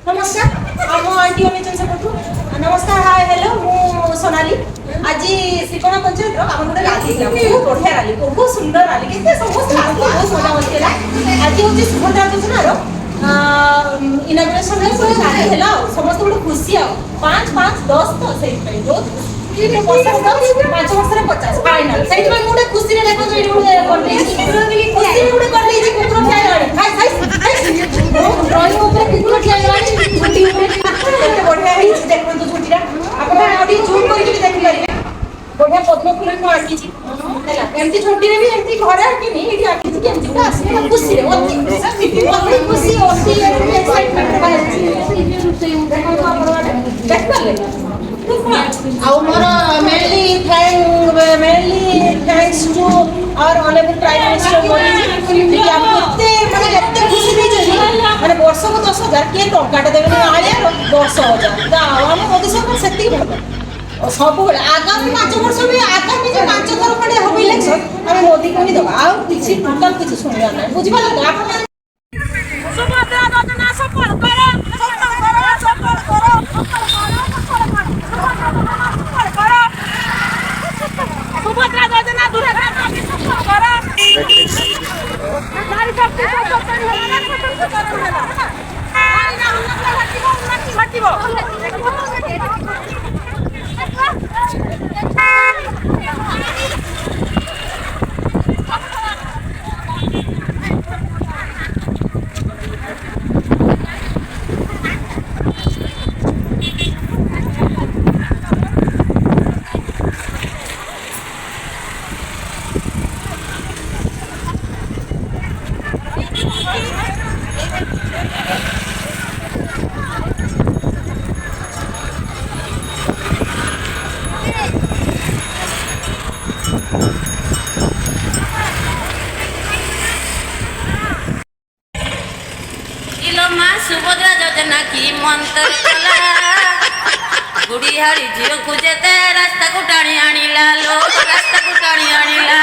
नमस्कार आम आंटी अनिचन सेपटू नमस्कार हाय हेलो मु सोनाली आज श्रीकोणा पंचायत आम गोटे राली बहुत बढ़िया राली बहुत सुंदर राली के समस्त बहुत मजा मस्ती आज हूँ सुभद्रा योजनार इनाग्रेशन राली है समस्त गोटे खुशी आ 5 5 10 तो से बहुत खुशी 5 वर्ष 50 फाइनाल से गोटे खुशी देखो खुशी ड्रॉइंग ऊपर कुकुर ठिया गलानी झुंटी ऊपर केते बढ़िया ही देखन तो झुंटीरा आपण आडी जूम करके भी देखि परिबे बढ़िया पद्म फूल को आकी छी हैला एमती झुंटी रे भी एमती घरे आकी नी एठी आकी छी केमती तो आसी खुशी रे अति खुशी अति एक्साइटमेंट बाहर छी देखो तो आपण देख पाले आउ मोर mainly thanks to our honourable prime minister Modi ji कि हम केते माने केते खुशी दे छी माने वर्ष को 10,000 के टंकाटा देबे आलिया 10,000 दा हम मोदी सरकार सेति भलो सब आगामी 5 वर्ष भी आगामी जे 5 थर खडे हो इलेक्शन हम मोदी को ही दबा आ किछि टोटल किछि सुनिया नै बुझबा लगा आपण सुभद्रा योजना सफल करो सफल करो सुभद्रा योजना दूर करो नारी शक्ति सुभद्रा योजना की मंत्र कला गुड़ी हरी झील को जेते रास्ता को टाणी आनीला लोग रास्ता को टाणी आनीला